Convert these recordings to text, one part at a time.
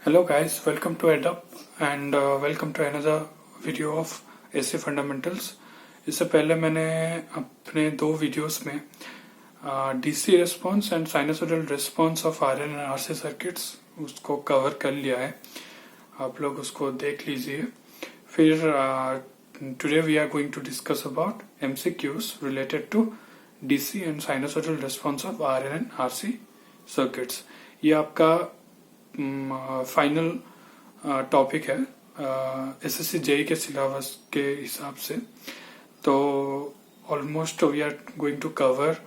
Hello guys, welcome to EdUp and welcome to another video of AC Fundamentals। इससे पहले मैंने अपने दो वीडियोस में DC response and sinusoidal response of RN and RC circuits उसको cover कर लिया है, आप लोग उसको देख लीजिए। फिर today we are going to discuss about MCQs related to DC and sinusoidal response of RN and RC circuits. ये आपका फाइनल टॉपिक है SSC JEE के सिलेबस के हिसाब से। तो almost we are going to cover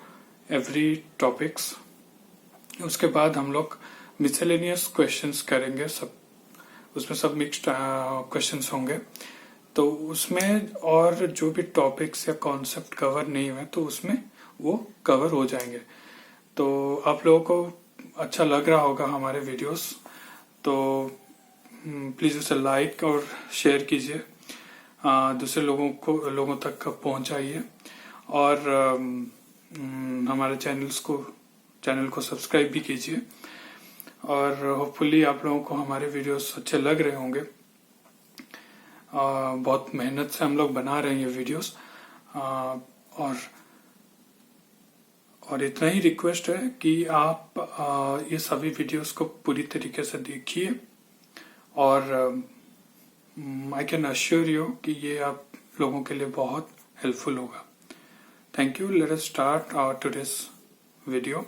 every topics. उसके बाद हम लोग मिसलेनियस क्वेश्चंस करेंगे, सब उसमें सब मिक्स्ड क्वेश्चंस होंगे। तो उसमें और जो भी टॉपिक्स या कॉन्सेप्ट कवर नहीं हुए तो उसमें वो कवर हो जाएंगे। तो आप लोगों को अच्छा लग रहा होगा हमारे वीडियोस, तो प्लीज उसे लाइक और शेयर कीजिए, दूसरे लोगों तक पहुंचाइए और हमारे चैनल को सब्सक्राइब भी कीजिए। और होपफुली आप लोगों को हमारे वीडियोस अच्छे लग रहे होंगे। बहुत मेहनत से हम लोग बना रहे हैं ये वीडियोस, और इतना ही रिक्वेस्ट है कि आप ये सभी वीडियोस को पूरी तरीके से देखिए और आई कैन अश्योर यू कि ये आप लोगों के लिए बहुत हेल्पफुल होगा। Thank you. Let us start our today's video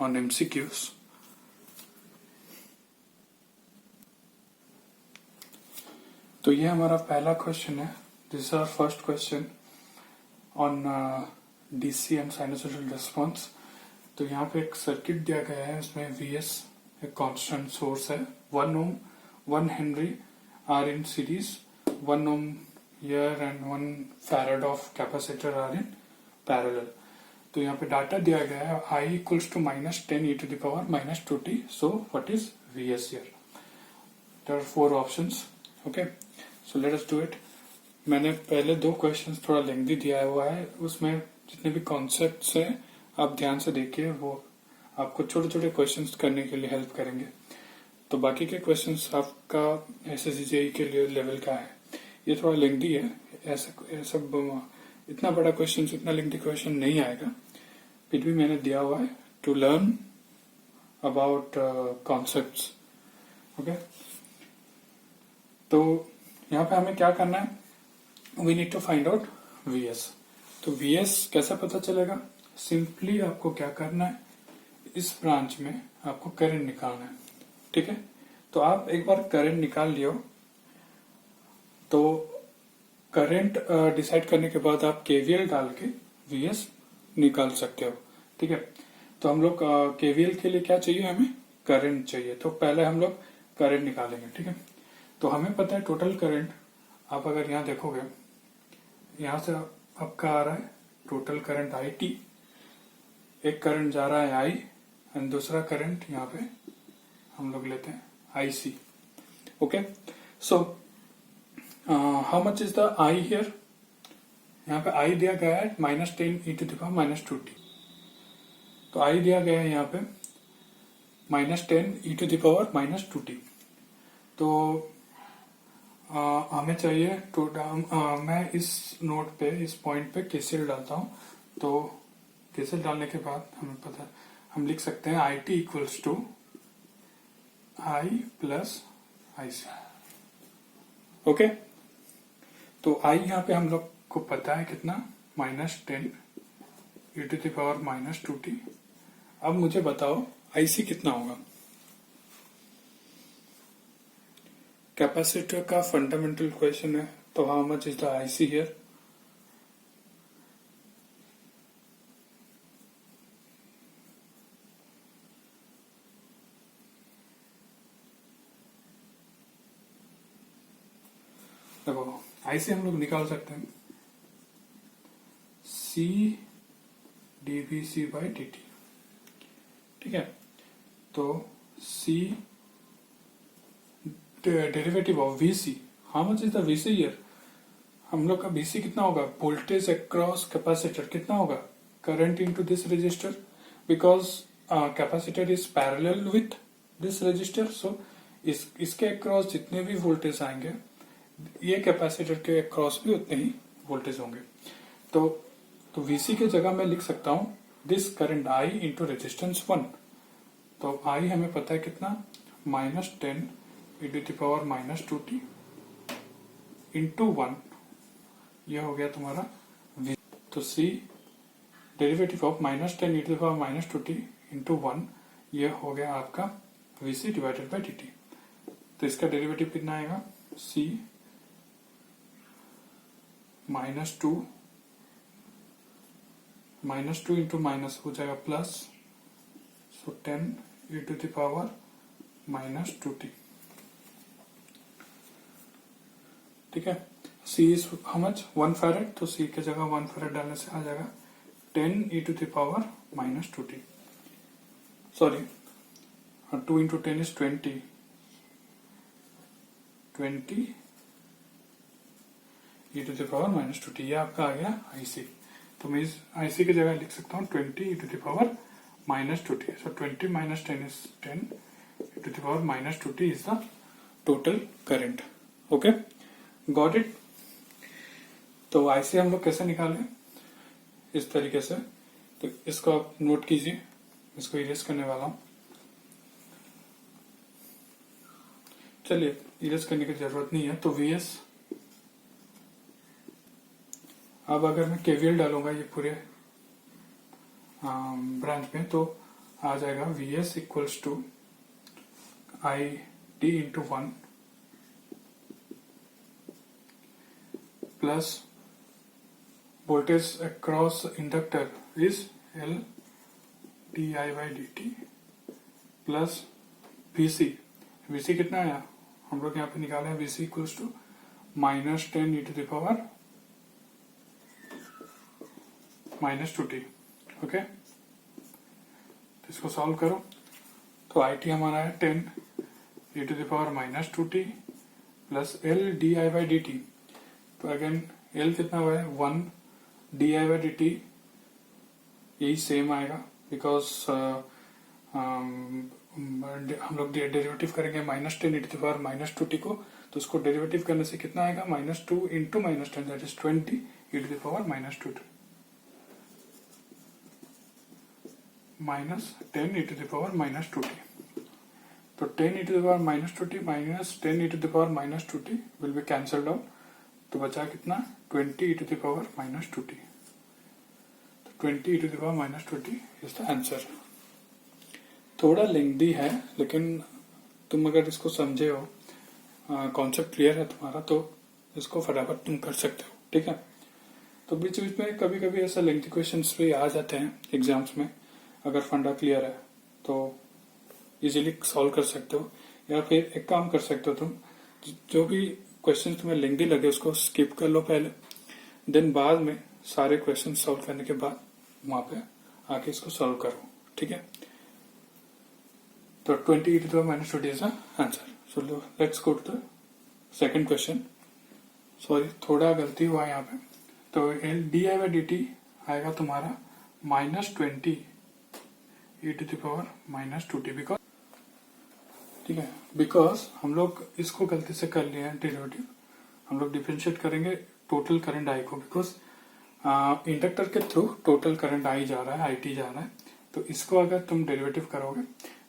on MCQs। तो ये हमारा पहला क्वेश्चन है। This is our first question on DC and sinusoidal response. तो यहाँ पे एक सर्किट दिया गया है, उसमें VS एक कांस्टेंट सोर्स है, 1 ohm 1 Henry are in series, 1 ohm here and 1 farad of capacitor are in parallel। तो यहाँ पे डाटा दिया गया है I equals to -10 e to the power -2t। So what is VS here? There are 4 options। Okay, so let us do it। मैंने पहले दो questions थोड़ा लेंथी दिया हुआ है, उसमें जितने भी कॉन्सेप्ट्स हैं आप ध्यान से देखिए, वो आपको छोटे छोटे क्वेश्चंस करने के लिए हेल्प करेंगे। तो बाकी के क्वेश्चंस आपका SSC JEE के लिए लेवल का है। ये थोड़ा लेंथी है, ऐसा इतना बड़ा क्वेश्चन इतना लेंथी क्वेश्चन नहीं आएगा, फिर भी मैंने दिया हुआ है to learn about concepts. Okay, तो यहाँ पे हमें क्या करना है, we need to find out VS। तो VS कैसे पता चलेगा? सिंपली आपको क्या करना है, इस ब्रांच में आपको करंट निकालना है। ठीक है, तो आप एक बार करंट निकाल लियो, तो करंट डिसाइड करने के बाद आप KVL डाल के VS निकाल सकते हो। ठीक है, तो हम लोग KVL के लिए क्या चाहिए, हमें करंट चाहिए। तो पहले हम लोग करंट निकालेंगे। ठीक है, तो हमें पता है टोटल करंट, आप अगर यहाँ देखोगे, यहाँ से आपका आ रहा है टोटल करंट IT, एक करंट जा रहा है I एंड दूसरा करंट यहाँ पे हम लोग लेते हैं IC। Okay, so how much is the I here? यहाँ पे I दिया गया है -10 e to the power -2t। तो I दिया गया है यहाँ पे -10 e to the power -2t। तो हमें चाहिए मैं इस नोट पे, इस पॉइंट पे KCL डालता हूँ। तो KCL डालने के बाद हमें पता, हम लिख सकते हैं IT equals to I plus IC। Okay, तो I यहाँ पे हम लोग को पता है कितना, -10 e to the power -2t। अब मुझे बताओ IC कितना होगा? कैपेसिटर का फंडामेंटल क्वेश्चन है, तो how much is the IC here? देखो IC हम लोग निकाल सकते हैं C dVc/dt। ठीक है, तो C derivative of VC, how much is the VC here? हम लोग का VC कितना होगा? वोल्टेज अक्रॉस कैपेसिटर कितना होगा? Current into this resistor, because capacitor is parallel with this resistor, so इसके अक्रॉस जितने भी वोल्टेज आएंगे ये कैपेसिटर के अक्रॉस भी उतने ही वोल्टेज होंगे। तो VC के जगह मैं लिख सकता हूं this current I into resistance 1। तो I हमें पता है कितना, -10 e⁻⁻2t इंटू 1, यह हो गया तुम्हारा V। तो C derivative of -10 e⁻⁻2t into 1, यह हो गया आपका VC डिवाइडेड बाई dt। तो इसका डेरिवेटिव कितना आएगा, C -2 इंटू माइनस हो जाएगा प्लस, सो 10 e⁻⁻2t। ठीक है, C is how much, 1 farad, तो C के जगह 1 फैरेड डालने से आ जाएगा 10 e⁻⁻2t। Sorry 2 into 10 is 20 e⁻⁻2t, ये आपका आ गया IC। तो मैं इस IC की जगह लिख सकता हूँ 20 e⁻⁻2t। So 20 minus 10 is 10 e⁻⁻2t is the total current। Okay, got it. तो IC हम लोग कैसे निकालें, इस तरीके से। तो इसको आप नोट कीजिए, इसको इरेज करने वाला हूं। चलिए, इरेज करने की जरूरत नहीं है। तो VS, अब अगर मैं KVL डालूंगा ये पूरे ब्रांच में, तो आ जाएगा VS equals to ID into 1 plus voltage across inductor is L di/dt plus VC। VC कितना आया, हम लोग यहाँ पे निकाले हैं VC equals to -10 e⁻⁻2t। Okay, तो इसको सॉल्व करो। तो IT हमारा है 10 e⁻⁻2t प्लस L di/dt। तो अगेन L कितना हुआ है, 1 di/dt, यही सेम आएगा बिकॉज हम लोग डेरिवेटिव करेंगे -10 e⁻⁻2t को, तो उसको डेरिवेटिव करने से कितना आएगा, -2 into -10 that is 20 e⁻⁻2t -10 e⁻⁻2t। तो 10 e⁻⁻2t minus 10 e⁻⁻2t will be cancelled out. तो बचा कितना, 20 e⁻⁻2t। तो 20 e⁻⁻2t इज द आंसर। थोड़ा लेंथी है, लेकिन तुम अगर इसको समझे हो, कॉन्सेप्ट क्लियर है तुम्हारा, तो इसको फटाफट तुम कर सकते हो। ठीक है, तो बीच बीच में कभी कभी ऐसा लेंथी क्वेश्चंस भी आ जाते हैं एग्जाम्स में। अगर फंडा क्लियर है तो इजीली सॉल्व कर सकते हो, या फिर एक काम कर सकते हो, तुम जो भी क्वेश्चन तुम्हें लेंथी लगे उसको स्किप कर लो पहले, देन बाद में सारे क्वेश्चन सॉल्व करने के बाद वहां पे आके इसको सॉल्व करो। ठीक है, तो 20 e⁻⁻2t is the answer. So let's go to the second question. Sorry, थोड़ा गलती हुआ यहाँ पे। तो di/dt आएगा तुम्हारा -20 e⁻⁻2t बिकॉज, ठीक है, बिकॉज हम लोग इसको गलती से कर लिए हैं डेरिवेटिव। हम लोग डिफरेंशिएट करेंगे टोटल करंट I को, बिकॉज इंडक्टर के थ्रू टोटल करंट I जा रहा है, IT जा रहा है। तो इसको अगर तुम डेरिवेटिव करोगे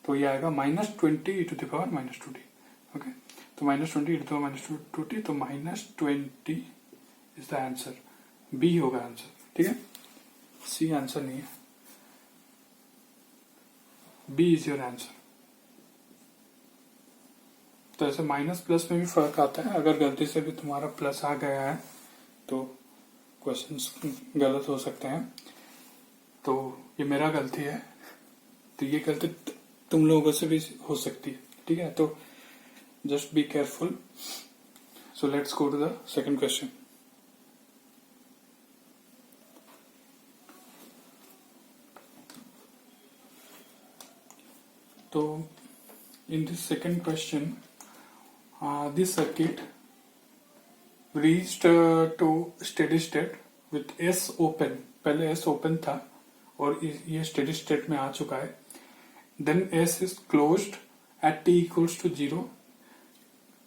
तो ये आएगा -20 e⁻⁻2t। ओके, तो -20 e⁻⁻2t, तो -20 इज द आंसर। B होगा आंसर। ठीक है, C आंसर नहीं है, B इज योर आंसर। तो ऐसे माइनस प्लस में भी फर्क आता है। अगर गलती से भी तुम्हारा प्लस आ गया है तो क्वेश्चंस गलत हो सकते हैं। तो ये मेरा गलती है, तो ये गलती तुम लोगों से भी हो सकती है। ठीक है, तो just be careful. So let's go to the second question. तो in this second question, this circuit reached to steady state with S open। पहले S open था और ये steady state में आ चुका है। Then S is closed at t equals to 0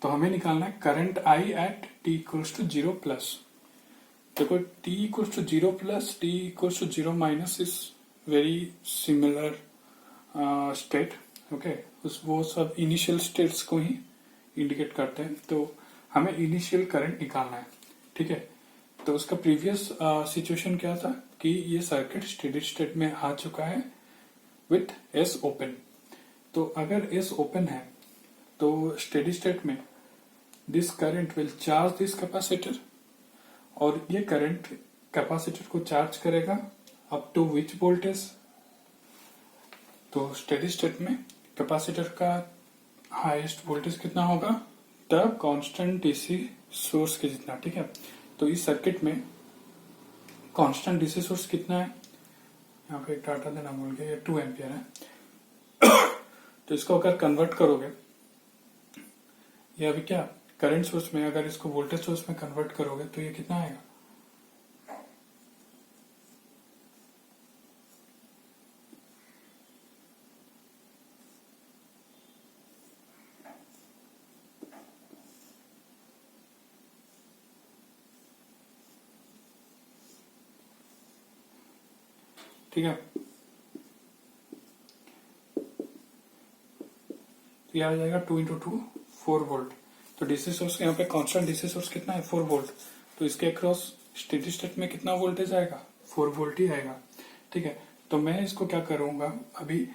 तो हमें निकालना है current I at t equals to 0 plus. देखो t equals to 0 plus t equals to 0 minus is very similar state. Okay, वो सब इनिशियल स्टेट्स को ही इंडिकेट करते हैं। तो हमें इनिशियल करंट निकालना है, ठीक है। तो उसका प्रीवियस सिचुएशन क्या था कि ये सर्किट स्टेडी स्टेट में आ चुका है विथ एस ओपन। तो अगर एस ओपन है तो स्टेडी स्टेट में this current will charge this capacitor, और ये करंट कैपेसिटर को चार्ज करेगा अप टू विच वोल्टेज। तो स्टेडी स्टेट में कैपेसिटर का हाईएस्ट वोल्टेज कितना होगा, द कांस्टेंट डीसी सोर्स के जितना, ठीक है। तो इस सर्किट में कांस्टेंट डीसी सोर्स कितना है, यहाँ पे एक डाटा देना भूल गया, ये 2 एम्पियर है। तो इसको अगर कन्वर्ट करोगे, ये अभी क्या करंट सोर्स में, अगर इसको वोल्टेज सोर्स में कन्वर्ट करोगे तो ये कितना आएगा, ठीक है। तो यह आ जाएगा 2 इंटू 2 4 वोल्ट। तो डीसी सोर्स यहाँ पे कांस्टेंट डीसी सोर्स कितना है 4 वोल्ट। तो इसके अक्रॉस स्टेडी स्टेट में कितना वोल्टेज आएगा, 4 वोल्ट ही आएगा, ठीक है। तो मैं इसको क्या करूंगा अभी,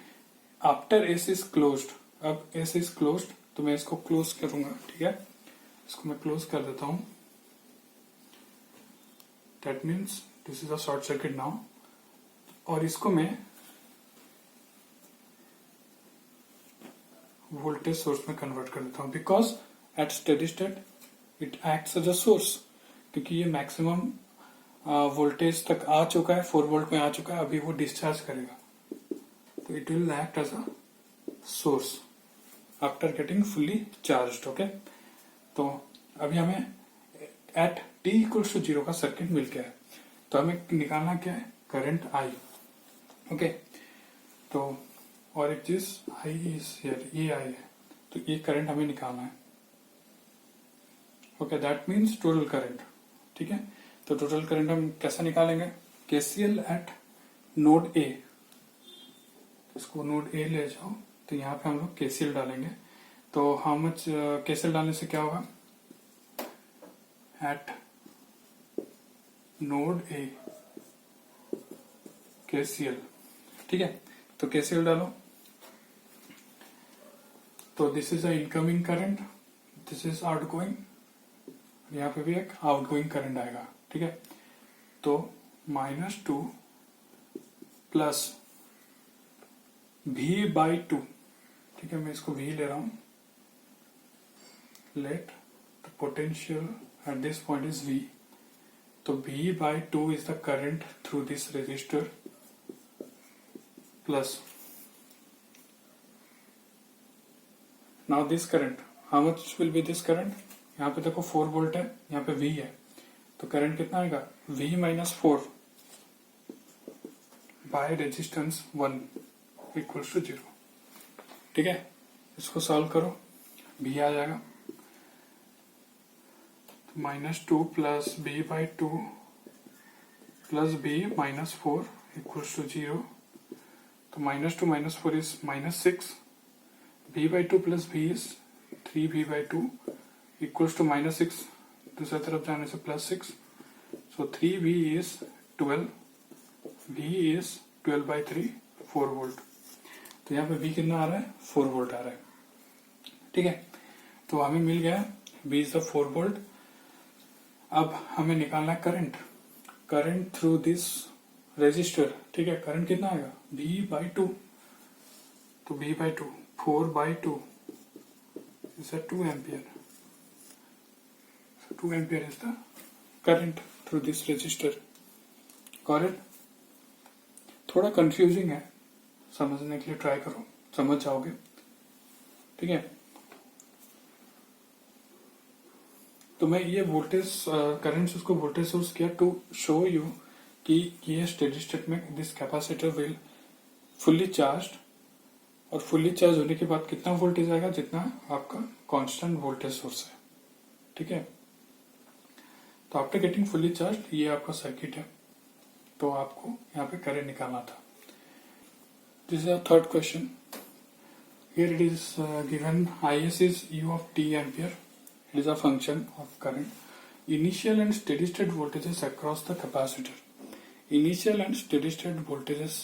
आफ्टर एस इज क्लोज्ड, अब एस इज क्लोज्ड तो मैं इसको क्लोज करूंगा, ठीक है। इसको मैं क्लोज कर देता हूं। That means this is a short circuit now. और इसको मैं वोल्टेज सोर्स में कन्वर्ट कर देता हूं, because at steady state it acts as a source, क्योंकि ये मैक्सिमम वोल्टेज तक आ चुका है, 4 वोल्ट में आ चुका है, अभी वो डिस्चार्ज करेगा। तो it will act as a source after getting fully charged. Okay, तो अभी हमें एट टी इक्वल्स टू 0 का सर्किट मिल गया है। तो हमें निकालना क्या है, करंट आई। ओके, तो और एक चीज आई इज हियर, ये आई है, तो ये करंट हमें निकालना है। Okay, that means total current, ठीक है। तो टोटल करंट हम कैसे निकालेंगे, केसीएल एट नोड ए। इसको नोड ए ले जाओ, तो यहाँ पे हम लोग केसीएल डालेंगे। तो हाउ मच केसीएल डालने से क्या होगा, एट नोड ए केसीएल, ठीक है। तो केसीएल डालो, तो this is a incoming current, this is outgoing, यहाँ पे भी एक आउटगोइंग करंट आएगा, ठीक है। तो -2 प्लस V/2, ठीक है। मैं इसको V ले रहा हूं। Let the potential at this point is V। तो V/2 is the current through this resistor, plus now this current, how much will be this current, यहाँ पे देखो 4 वोल्ट है, यहाँ पे V है, तो करंट कितना आएगा, V - 4 by resistance 1 equals to 0, ठीक है। इसको सॉल्व करो, V आ जाएगा, तो -2 plus V/2 plus V - 4 equals to 0। तो -2 - 4 is -6, V/2 plus V is 3V/2 equals to -6, दूसरा तरफ जाने से +6, so 3V is 12, V is 12/3, 4 volt. तो यहाँ पे V कितना आ रहा है, 4 वोल्ट आ रहा है, ठीक है। तो हमें मिल गया V इज द 4 वोल्ट। अब हमें निकालना है current, current through this resistor, ठीक है। करंट कितना आएगा, V/2, तो V/2 4/2 is a 2 ampere. So 2 ampere is the current through this resistor. Got it? थोड़ा कंफ्यूजिंग है, समझने के लिए ट्राई करो, समझ जाओगे, ठीक है। तो मैं ये वोल्टेज करंट उसको वोल्टेज सोर्स किया टू शो यू कि ये स्टेडी स्टेट में this capacitor will fully charged और फुल्ली चार्ज होने के बाद कितना वोल्टेज आएगा, जितना आपका कांस्टेंट वोल्टेज सोर्स है। ठीक है, तो आफ्टर गेटिंग फुल्ली चार्ज ये आपका सर्किट है, तो आपको यहाँ पे करंट निकालना था। This is a third question. Here it is given IS is U of t ampere. It is a function of current. Initial and steady state voltages across the capacitor. Initial and steady state voltages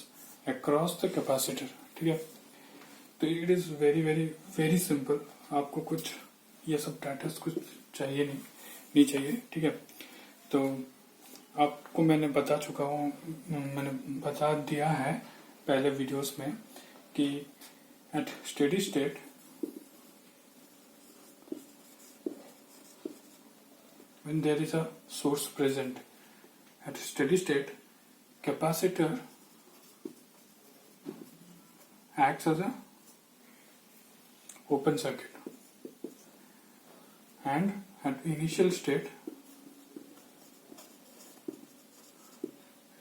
across the capacitor. ठीक है, तो it is very very very simple. आपको कुछ ये सब data कुछ चाहिए नहीं चाहिए। ठीक है, तो आपको मैंने बता चुका हूँ, मैंने बता दिया है पहले वीडियोस में कि at steady state when there is a source present, at steady state capacitor acts as a open circuit, and at initial state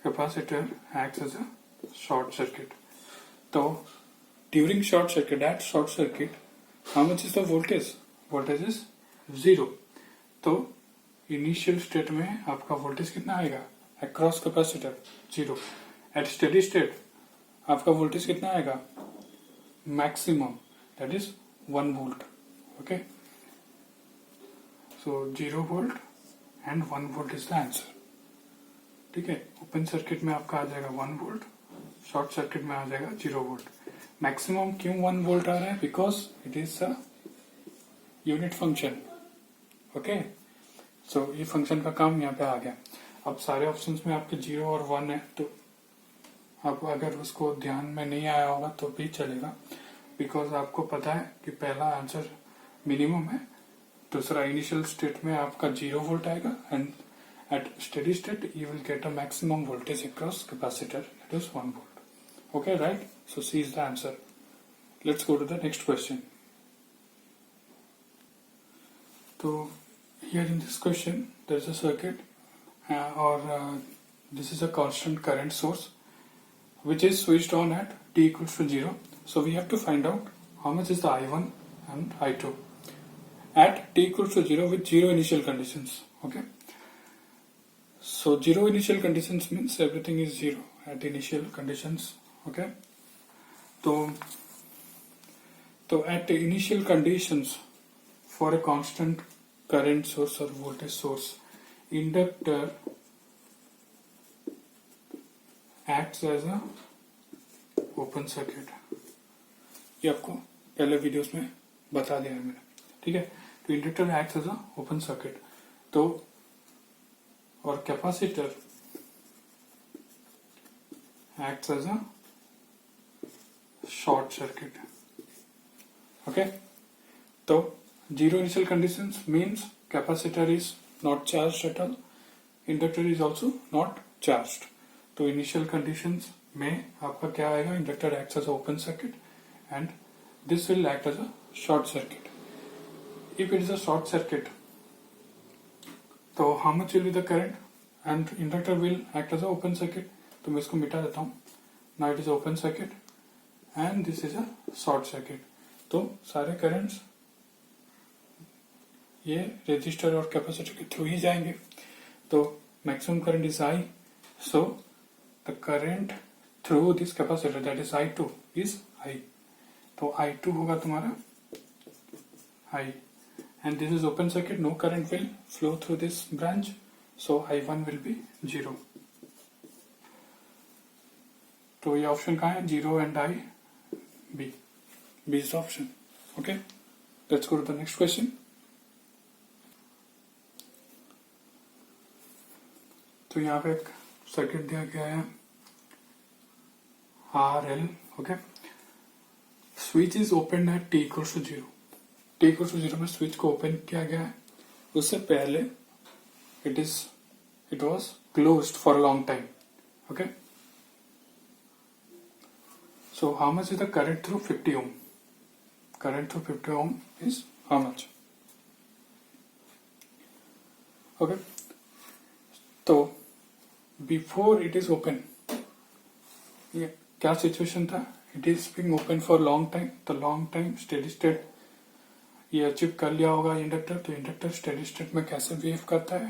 capacitor acts as a short circuit. So during short circuit, at short circuit, how much is the voltage? Voltage is 0. तो initial state में आपका voltage कितना आएगा across capacitor 0। At steady state आपका voltage कितना आएगा maximum, that is 1 volt. Okay, so 0 volt and 1 volt is the answer. ठीक है, ओपन सर्किट में आपका आ जाएगा 1 वोल्ट, शॉर्ट सर्किट में आ जाएगा 0 वोल्ट। मैक्सिमम क्यों 1 वोल्ट आ रहा है? Because it is a unit function. Okay, so ये फंक्शन का काम यहाँ पे आ गया। अब सारे ऑप्शंस में आपके 0 और 1 है, तो आप अगर उसको ध्यान में नहीं आया होगा तो भी चलेगा, बिकॉज आपको पता है कि पहला आंसर मिनिमम है, दूसरा इनिशियल स्टेट में आपका 0 वोल्ट आएगा, and at steady state you will get a maximum voltage across capacitor, that is 1 volt. Okay, right, so C is the answer. Let's go to the next question. तो here in this question there is a circuit this is a constant current source which is switched on at t equals to 0. So we have to find out how much is the I1 and I2 at t equals to 0 with 0 initial conditions. Okay, so 0 initial conditions means everything is 0 at initial conditions. Okay, so at the initial conditions for a constant current source or voltage source, inductor acts as a open circuit. ये आपको पहले videos में बता दिया है मैंने। ठीक है, तो inductor acts as a open circuit, तो और capacitor acts as a short circuit. Okay, तो 0 initial conditions means capacitor is not charged at all, inductor is also not charged. तो initial conditions में आपका क्या आएगा, inductor acts as a open circuit and this will act as a short circuit. If it is a short circuit, तो how much will be the current, and inductor will act as a open circuit, तो मैं इसको मिटा देता हूँ। Now it is open circuit and this is a short circuit, तो सारे currents ये रेजिस्टर और कैपेसिटर के थ्रू ही जाएंगे, तो maximum current is I, so the current through this capacitor that is I2 is I, तो I2 होगा तुम्हारा I, and this is open circuit, no current will flow through this branch, so I1 will be 0। तो ये option कहाँ है, 0 एंड I, B is the option. Okay, let's go to the next question. तो यहाँ पे एक सर्किट दिया गया है RL। Okay, switch is open at t equals to 0। t equals to 0 में स्विच को ओपन किया गया है, उससे पहले it was closed for a long time. Okay, so how much is the current through 50 ohm? Current through 50 ohm is how much? Okay, तो before it is open ये क्या सिचुएशन था, it is being open for long time, तो long time steady state ये achieve कर लिया होगा inductor. तो इंडक्टर स्टेडी स्टेट में कैसे बिहेव करता है,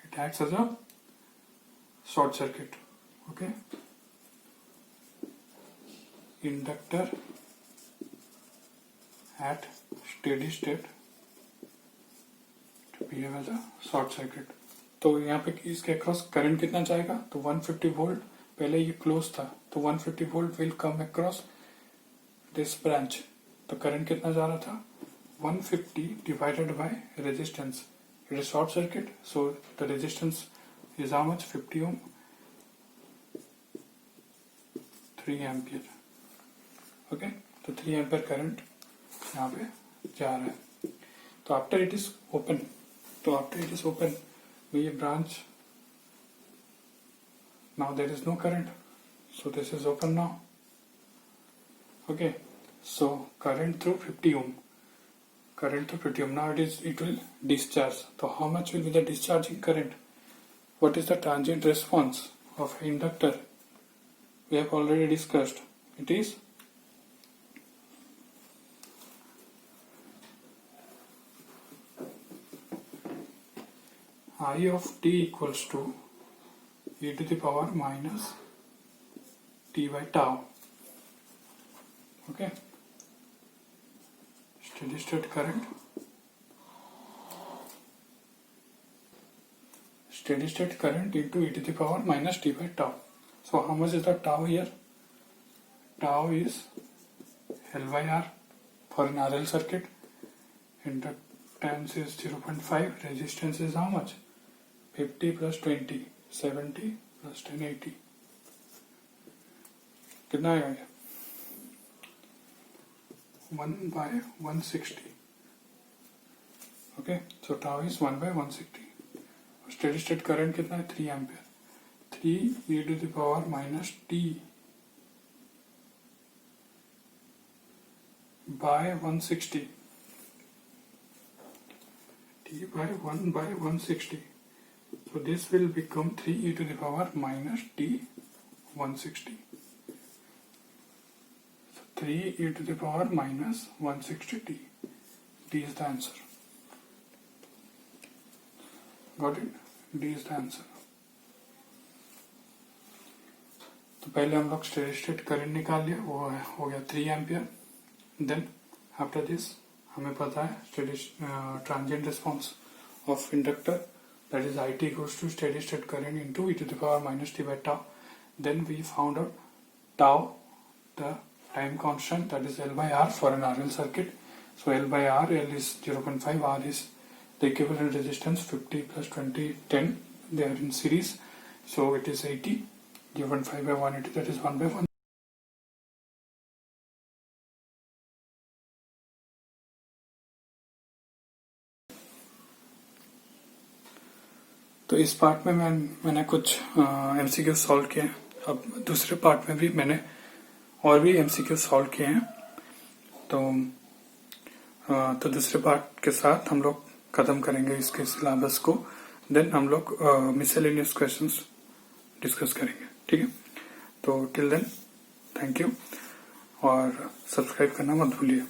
it acts as a short circuit. Okay, inductor at steady state behave as a short circuit. तो यहाँ पे इसके अक्रॉस करंट कितना जाएगा, तो 150 वोल्ट, पहले ये क्लोज था तो 150 volt will come across this branch. तो करंट कितना जा रहा था, 150 divided by resistance. It is short circuit, so the resistance is how much, 50 ohm, 3 ampere. Okay, तो 3 ampere current यहाँ पे जा रहा है। तो after it is open, ये branch, now there is no current, so this is open now. Okay, so current through 50 ohm. Now it will discharge. So how much will be the discharging current? What is the transient response of inductor? We have already discussed. It is I of t equals to e to the power minus t by tau. Okay, steady state current into e to the power minus t by tau. So how much is the tau here? Tau is L by R for an RL circuit. Inductance is 0.5. Resistance is how much? 50 plus 20, 70 plus 10, 80. कितना आएगा ये? 1 by 160. Okay, so tau is 1 by 160. Steady state current कितना है, 3 ampere. 3 e to the power minus t by 160. T by 1 by 160. So this will become 3 e to the power minus t 160. So 3 e to the power minus 160 t. D is the answer. Got it? D is the answer. तो पहले हम लोग steady state current निकाल लिया, वो हो गया 3 ampere. Then after this हमें पता है steady transient response of inductor, that is IT equals to steady state current into e to the power minus t by tau. Then we found out tau, the time constant, that is L by R for an RL circuit. So L by R, L is 0.5, R is the equivalent resistance, 50 plus 20, 10, they are in series, so it is 80, 0.5 by 180, that is 1 by 1. तो इस part में मैंने कुछ MCQ solve किए हैं। अब दूसरे part में भी मैंने और भी एमसीक्यू सॉल्व किए हैं। तो दूसरे पार्ट के साथ हम लोग खत्म करेंगे इसके सिलेबस को। देन हम लोग मिसलेनियस क्वेश्चंस डिस्कस करेंगे, ठीक है। तो टिल देन थैंक यू, और सब्सक्राइब करना मत भूलिए।